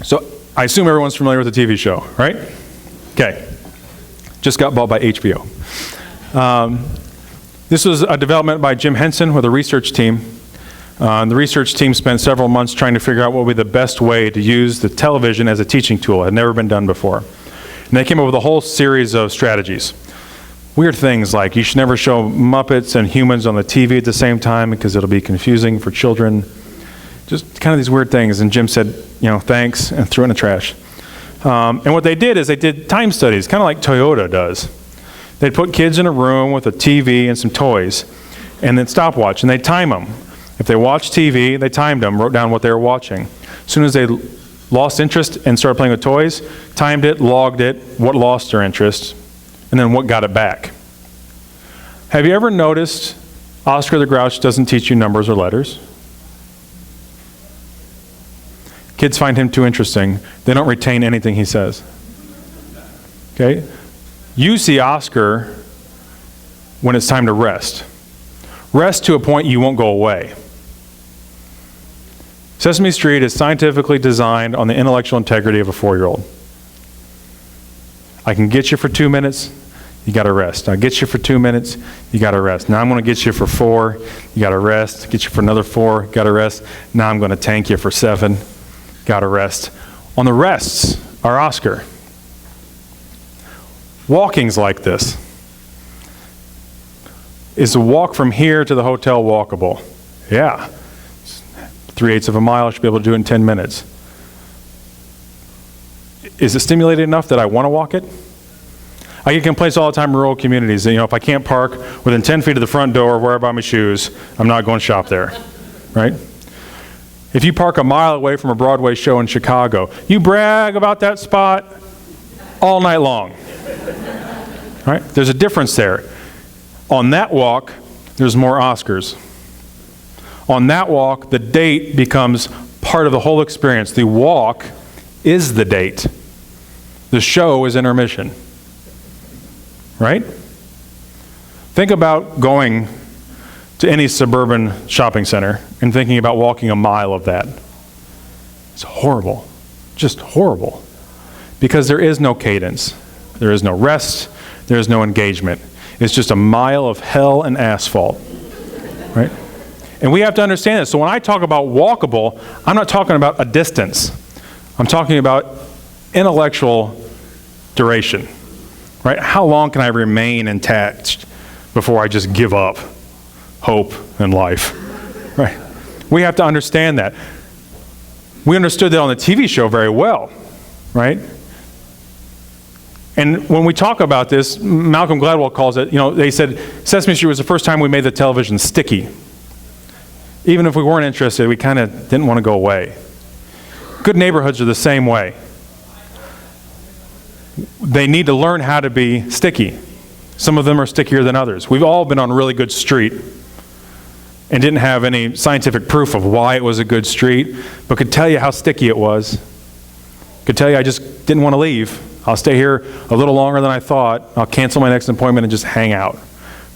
So I assume everyone's familiar with the TV show, right? Okay, just got bought by HBO. This was a development by Jim Henson with a research team. The research team spent several months trying to figure out what would be the best way to use the television as a teaching tool. It had never been done before. And they came up with a whole series of strategies. Weird things like you should never show Muppets and humans on the TV at the same time because it'll be confusing for children. Just kind of these weird things. And Jim said, thanks, and threw it in the trash. And what they did is they did time studies, kind of like Toyota does. They'd put kids in a room with a TV and some toys, and then stopwatch, and they'd time them. If they watched TV, they timed them, wrote down what they were watching. As soon as they lost interest and started playing with toys, timed it, logged it, what lost their interest, and then what got it back. Have you ever noticed Oscar the Grouch doesn't teach you numbers or letters? Kids find him too interesting. They don't retain anything he says. Okay? You see Oscar when it's time to rest. Rest to a point you won't go away. Sesame Street is scientifically designed on the intellectual integrity of a 4-year-old. I can get you for 2 minutes, you got to rest. I'll get you for 2 minutes, you got to rest. Now I'm going to get you for 4, you got to rest. Get you for another 4, got to rest. Now I'm going to tank you for 7, got to rest. On the rests are Oscar. Walking's like this. Is the walk from here to the hotel walkable? Yeah. 3/8 of a mile, I should be able to do it in 10 minutes. Is it stimulated enough that I want to walk it? I get complaints all the time in rural communities that, if I can't park within 10 feet of the front door where I buy my shoes, I'm not going to shop there, right? If you park a mile away from a Broadway show in Chicago, you brag about that spot all night long, right? There's a difference there. On that walk, there's more Oscars. On that walk, the date becomes part of the whole experience. The walk is the date. The show is intermission. Right? Think about going to any suburban shopping center and thinking about walking a mile of that. It's horrible. Just horrible. Because there is no cadence. There is no rest. There is no engagement. It's just a mile of hell and asphalt. Right? And we have to understand this. So when I talk about walkable, I'm not talking about a distance. I'm talking about intellectual duration. Right? How long can I remain intact before I just give up hope and life? Right? We have to understand that. We understood that on the TV show very well. Right? And when we talk about this, Malcolm Gladwell calls it, they said Sesame Street was the first time we made the television sticky. Even if we weren't interested, we kind of didn't want to go away. Good neighborhoods are the same way. They need to learn how to be sticky. Some of them are stickier than others. We've all been on a really good street and didn't have any scientific proof of why it was a good street, but could tell you how sticky it was. Could tell you I just didn't want to leave. I'll stay here a little longer than I thought. I'll cancel my next appointment and just hang out.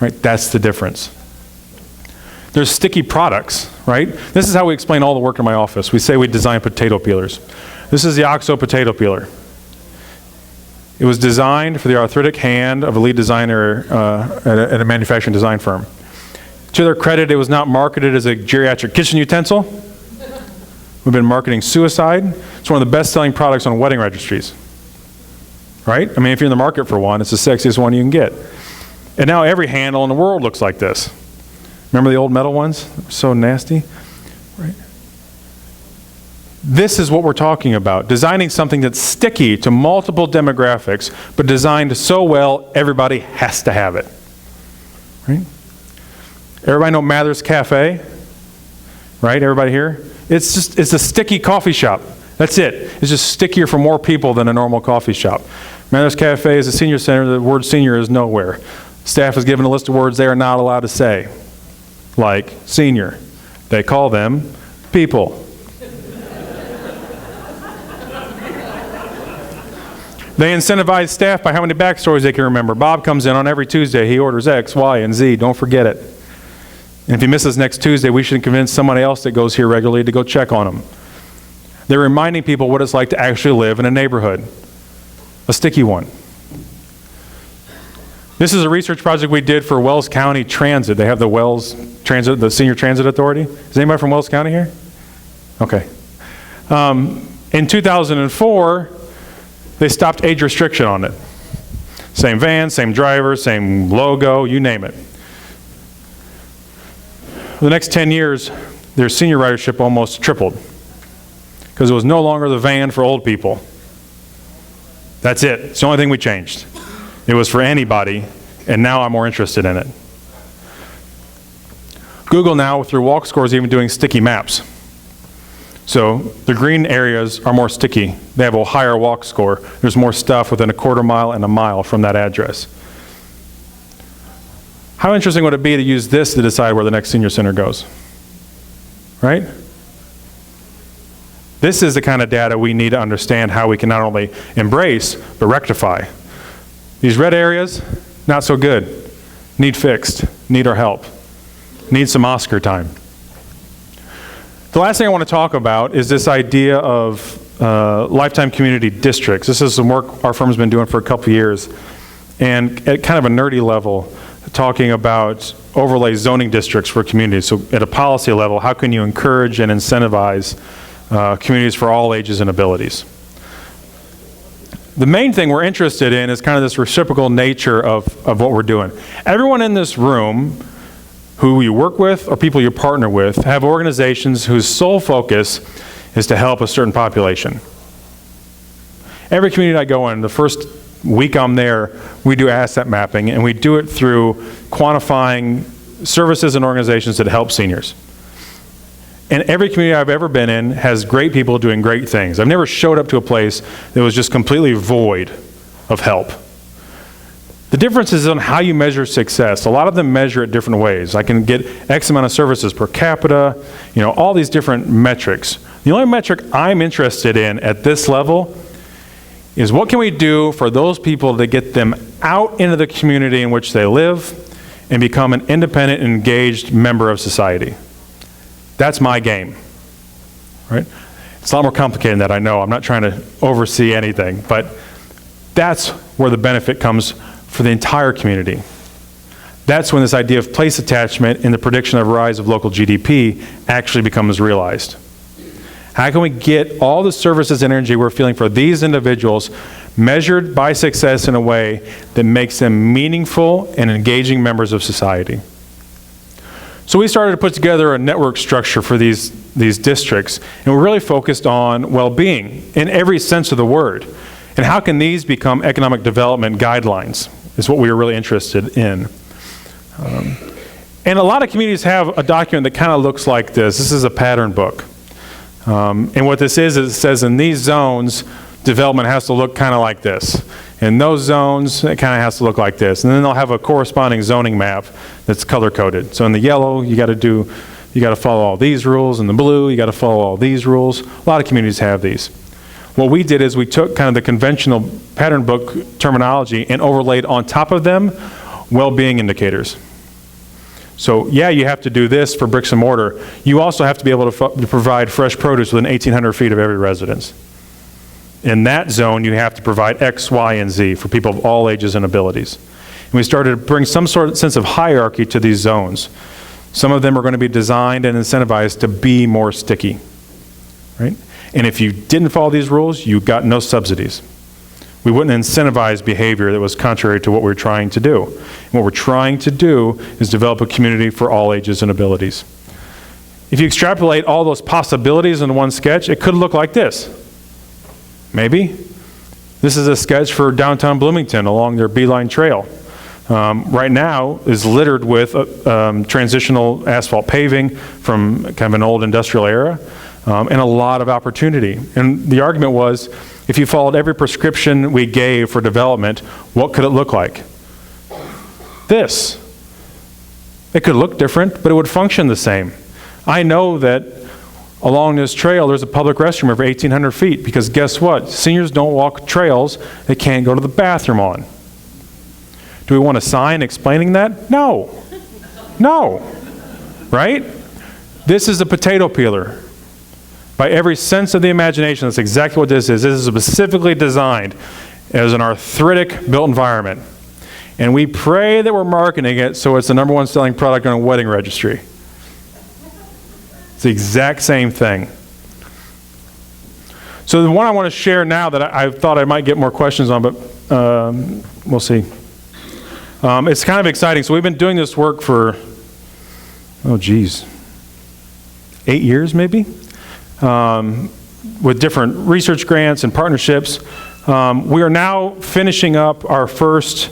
Right? That's the difference. There's sticky products, right? This is how we explain all the work in my office. We say we design potato peelers. This is the OXO potato peeler. It was designed for the arthritic hand of a lead designer at a manufacturing design firm. To their credit, it was not marketed as a geriatric kitchen utensil. We've been marketing suicide. It's one of the best-selling products on wedding registries. Right? I mean, if you're in the market for one, it's the sexiest one you can get. And now every handle in the world looks like this. Remember the old metal ones? They were so nasty. Right? This is what we're talking about. Designing something that's sticky to multiple demographics, but designed so well everybody has to have it. Right? Everybody know Mather's Cafe? Right? Everybody here? It's a sticky coffee shop. That's it. It's just stickier for more people than a normal coffee shop. Mather's Cafe is a senior center. The word senior is nowhere. Staff is given a list of words they are not allowed to say, like senior. They call them people. They incentivize staff by how many backstories they can remember. Bob comes in on every Tuesday. He orders X, Y, and Z. Don't forget it. And if he misses next Tuesday, we should convince somebody else that goes here regularly to go check on him. They're reminding people what it's like to actually live in a neighborhood. A sticky one. This is a research project we did for Wells County Transit. They have the Wells Transit, the Senior Transit Authority. Is anybody from Wells County here? Okay. In 2004, they stopped age restriction on it. Same van, same driver, same logo, you name it. For the next 10 years, their senior ridership almost tripled because it was no longer the van for old people. That's it. It's the only thing we changed. It was for anybody, and now I'm more interested in it. Google now, through walk scores, is even doing sticky maps. So the green areas are more sticky. They have a higher walk score. There's more stuff within a quarter mile and a mile from that address. How interesting would it be to use this to decide where the next senior center goes? Right? This is the kind of data we need to understand how we can not only embrace, but rectify. These red areas, not so good. Need fixed. Need our help. Need some Oscar time. The last thing I want to talk about is this idea of lifetime community districts. This is some work our firm's been doing for a couple years. And at kind of a nerdy level, talking about overlay zoning districts for communities. So at a policy level, how can you encourage and incentivize communities for all ages and abilities? The main thing we're interested in is kind of this reciprocal nature of what we're doing. Everyone in this room who you work with or people you partner with have organizations whose sole focus is to help a certain population. Every community I go in, the first week I'm there, we do asset mapping, and we do it through quantifying services and organizations that help seniors. And every community I've ever been in has great people doing great things. I've never showed up to a place that was just completely void of help. The difference is on how you measure success. A lot of them measure it different ways. I can get X amount of services per capita, all these different metrics. The only metric I'm interested in at this level is what can we do for those people to get them out into the community in which they live and become an independent, engaged member of society. That's my game, right? It's a lot more complicated than that, I know. I'm not trying to oversee anything, but that's where the benefit comes for the entire community. That's when this idea of place attachment and the prediction of rise of local GDP actually becomes realized. How can we get all the services and energy we're feeling for these individuals measured by success in a way that makes them meaningful and engaging members of society? So we started to put together a network structure for these districts, and we're really focused on well-being in every sense of the word. And how can these become economic development guidelines is what we were really interested in. And a lot of communities have a document that kind of looks like this. This is a pattern book. And what this is it says in these zones, development has to look kind of like this. In those zones, it kind of has to look like this. And then they'll have a corresponding zoning map that's color-coded. So in the yellow, you got to follow all these rules. In the blue, you got to follow all these rules. A lot of communities have these. What we did is we took kind of the conventional pattern book terminology and overlaid on top of them well-being indicators. So yeah, you have to do this for bricks and mortar. You also have to be able to provide fresh produce within 1,800 feet of every residence. In that zone, you have to provide X, Y, and Z for people of all ages and abilities. And we started to bring some sort of sense of hierarchy to these zones. Some of them are going to be designed and incentivized to be more sticky, right? And if you didn't follow these rules, you got no subsidies. We wouldn't incentivize behavior that was contrary to what we're trying to do. And what we're trying to do is develop a community for all ages and abilities. If you extrapolate all those possibilities in one sketch, it could look like this. Maybe. This is a sketch for downtown Bloomington along their Beeline Trail. Right now is littered with transitional asphalt paving from kind of an old industrial era and a lot of opportunity. And the argument was, if you followed every prescription we gave for development, what could it look like? This. It could look different, but it would function the same. I know that along this trail, there's a public restroom every 1,800 feet because guess what? Seniors don't walk trails they can't go to the bathroom on. Do we want a sign explaining that? No. No. Right? This is a potato peeler. By every sense of the imagination, that's exactly what this is. This is specifically designed as an arthritic built environment. And we pray that we're marketing it so it's the number one selling product on a wedding registry. It's the exact same thing. So the one I want to share now that I thought I might get more questions on, but we'll see. It's kind of exciting. So we've been doing this work for, 8 years maybe, with different research grants and partnerships. We are now finishing up our first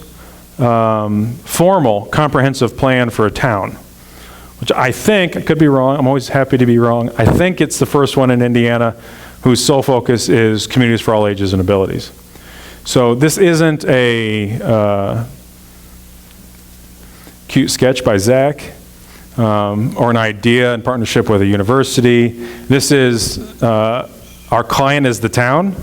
formal comprehensive plan for a town, which I think, I could be wrong, I'm always happy to be wrong, I think it's the first one in Indiana whose sole focus is communities for all ages and abilities. So this isn't a cute sketch by Zach or an idea in partnership with a university. This is, our client is the town.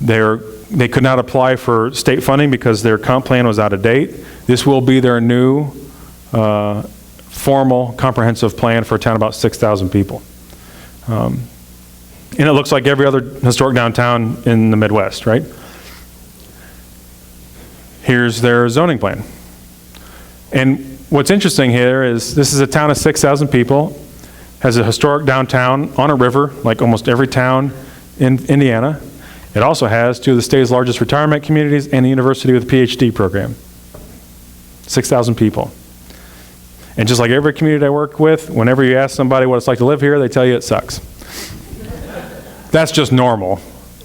They could not apply for state funding because their comp plan was out of date. This will be their new formal comprehensive plan for a town of about 6,000 people. And it looks like every other historic downtown in the Midwest, right? Here's their zoning plan. And what's interesting here is this is a town of 6,000 people, has a historic downtown on a river, like almost every town in Indiana. It also has two of the state's largest retirement communities and a university with a PhD program. 6,000 people. And just like every community I work with, whenever you ask somebody what it's like to live here, they tell you it sucks. That's just normal.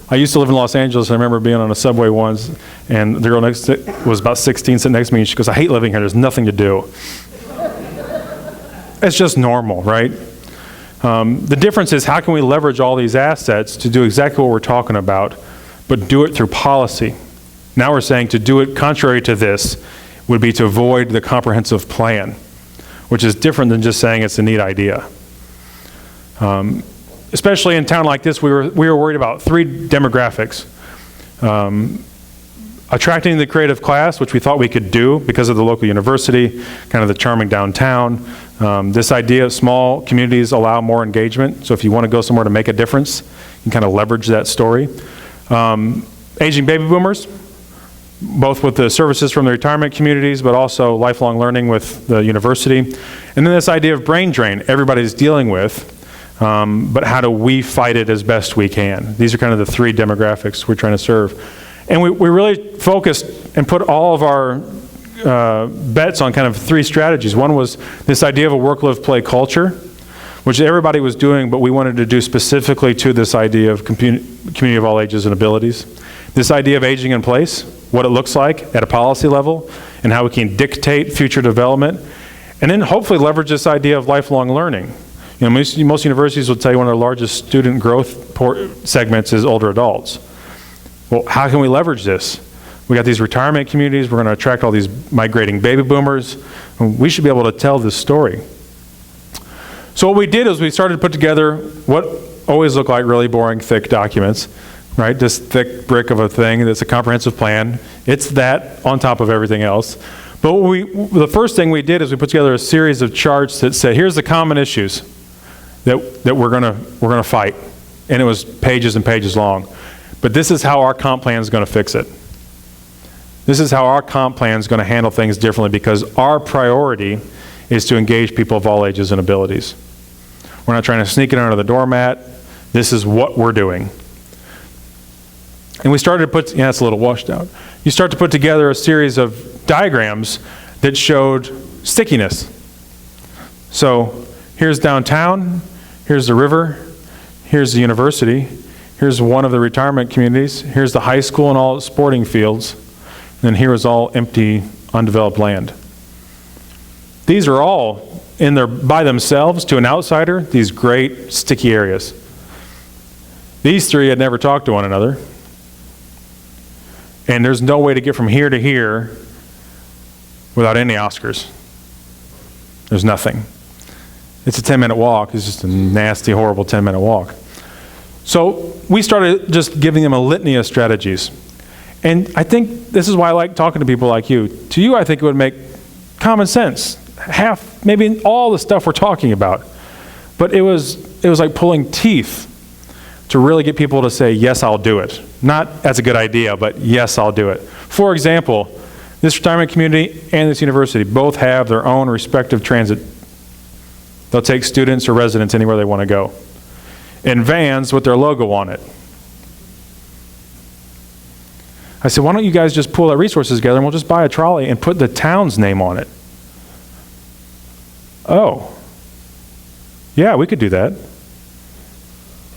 I used to live in Los Angeles. I remember being on a subway once, and the girl next to was about 16, sitting next to me, and she goes, "I hate living here. There's nothing to do." It's just normal, right? The difference is how can we leverage all these assets to do exactly what we're talking about, but do it through policy. Now we're saying to do it contrary to this would be to avoid the comprehensive plan, which is different than just saying it's a neat idea. Especially in a town like this, we were worried about three demographics. Attracting the creative class, which we thought we could do because of the local university, kind of the charming downtown. This idea of small communities allow more engagement. So if you want to go somewhere to make a difference, you can kind of leverage that story. Aging baby boomers, both with the services from the retirement communities, but also lifelong learning with the university. And then this idea of brain drain everybody's dealing with, but how do we fight it as best we can? These are kind of the three demographics we're trying to serve. And we really focused and put all of our bets on kind of three strategies. One was this idea of a work, live, play culture, which everybody was doing, but we wanted to do specifically to this idea of community of all ages and abilities. This idea of aging in place, what it looks like at a policy level, and how we can dictate future development, and then hopefully leverage this idea of lifelong learning. You know, most universities will tell you one of their largest student growth segments is older adults. Well, how can we leverage this? We got these retirement communities, we're going to attract all these migrating baby boomers. We should be able to tell this story. So what we did is we started to put together what always look like really boring, thick documents, right? This thick brick of a thing that's a comprehensive plan. It's that on top of everything else. But the first thing we did is we put together a series of charts that said, here's the common issues that we're gonna fight. And it was pages and pages long. But this is how our comp plan is going to fix it. This is how our comp plan is going to handle things differently because our priority is to engage people of all ages and abilities. We're not trying to sneak it under the doormat. This is what we're doing. And we started to put, yeah, it's a little washed out. You start to put together a series of diagrams that showed stickiness. So here's downtown, here's the river, here's the university, here's one of the retirement communities, here's the high school and all its sporting fields, and here is all empty, undeveloped land. These are all in there by themselves, to an outsider, these great sticky areas. These three had never talked to one another, and there's no way to get from here to here without any Oscars. There's nothing. It's a 10-minute walk. It's just a nasty, horrible 10-minute walk. So we started just giving them a litany of strategies. And I think this is why I like talking to people like you. To you, I think it would make common sense. Half, maybe all the stuff we're talking about. But it was like pulling teeth to really get people to say, yes, I'll do it. Not as a good idea, but yes, I'll do it. For example, This retirement community and this university both have their own respective transit. They'll take students or residents anywhere they want to go, in vans with their logo on it. I said, why don't you guys just pull that resources together and we'll just buy a trolley and put the town's name on it? Oh, yeah, we could do that.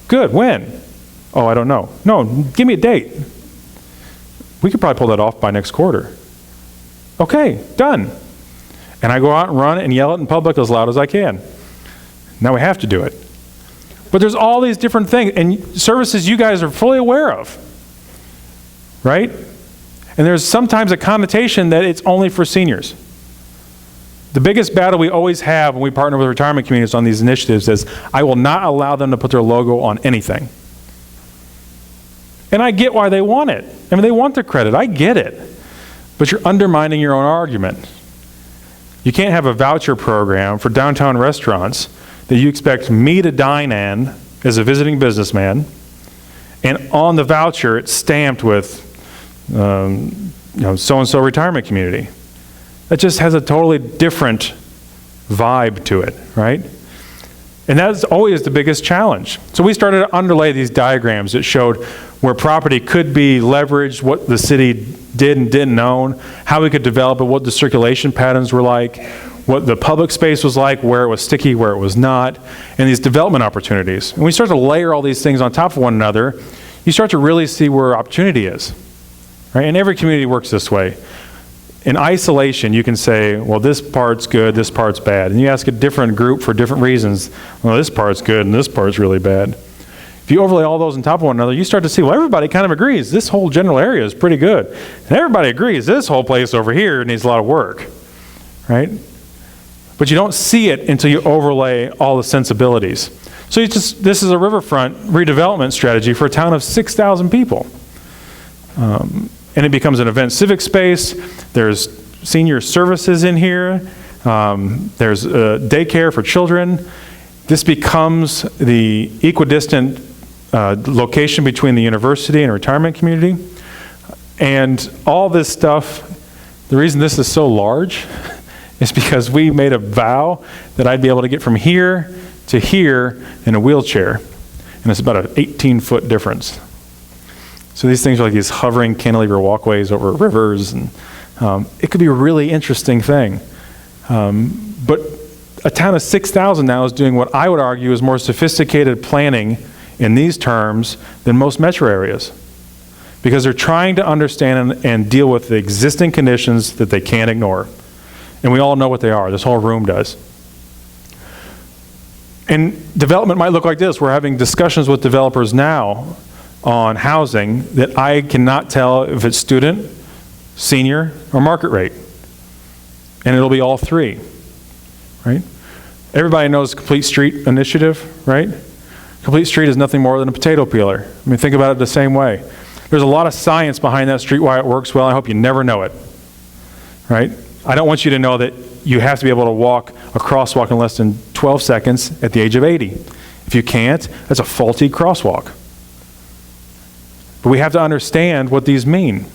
Good, when? Oh, I don't know. No, give me a date. We could probably pull that off by next quarter. Okay, done. And I go out and run and yell it in public as loud as I can. Now we have to do it. But there's all these different things and services you guys are fully aware of, right? And there's sometimes a connotation that it's only for seniors. The biggest battle we always have when we partner with retirement communities on these initiatives is, I will not allow them to put their logo on anything. And I get why they want it. I mean, they want the credit. I get it. But you're undermining your own argument. You can't have a voucher program for downtown restaurants that you expect me to dine in as a visiting businessman, and on the voucher it's stamped with so-and-so retirement community. That just has a totally different vibe to it, right? And that's always the biggest challenge. So we started to underlay these diagrams that showed where property could be leveraged, what the city did and didn't own, how we could develop it, what the circulation patterns were like, what the public space was like, where it was sticky, where it was not, and these development opportunities. And we start to layer all these things on top of one another, you start to really see where opportunity is, right? And every community works this way. In isolation, you can say, well, this part's good, this part's bad. And you ask a different group for different reasons, well, this part's good and this part's really bad. If you overlay all those on top of one another, you start to see, well, everybody kind of agrees this whole general area is pretty good. And everybody agrees this whole place over here needs a lot of work, right? But you don't see it until you overlay all the sensibilities. So this is a riverfront redevelopment strategy for a town of 6,000 people. And it becomes an event civic space. There's senior services in here. There's daycare for children. This becomes the equidistant location between the university and retirement community. And all this stuff, the reason this is so large is because we made a vow that I'd be able to get from here to here in a wheelchair. And it's about an 18-foot difference. So these things are like these hovering cantilever walkways over rivers, and it could be a really interesting thing. But a town of 6,000 now is doing what I would argue is more sophisticated planning in these terms than most metro areas, because they're trying to understand and deal with the existing conditions that they can't ignore. And we all know what they are. This whole room does. And development might look like this. We're having discussions with developers now on housing that I cannot tell if it's student, senior, or market rate. And it'll be all three, right? Everybody knows Complete Street initiative, right? Complete Street is nothing more than a potato peeler. I mean, think about it the same way. There's a lot of science behind that street, why it works well. I hope you never know it, right? I don't want you to know that you have to be able to walk a crosswalk in less than 12 seconds at the age of 80. If you can't, that's a faulty crosswalk. But we have to understand what these mean.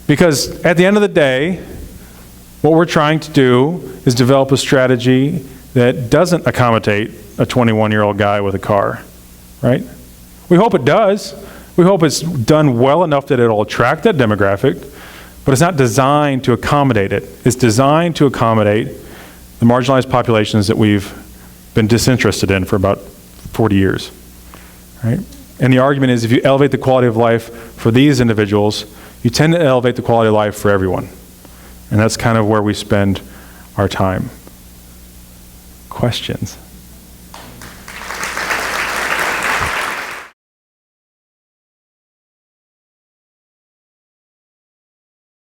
Because at the end of the day, what we're trying to do is develop a strategy that doesn't accommodate a 21-year-old guy with a car, right? We hope it does. We hope it's done well enough that it'll attract that demographic, but it's not designed to accommodate it. It's designed to accommodate the marginalized populations that we've been disinterested in for about 40 years, right? And the argument is if you elevate the quality of life for these individuals, you tend to elevate the quality of life for everyone. And that's kind of where we spend our time. Questions?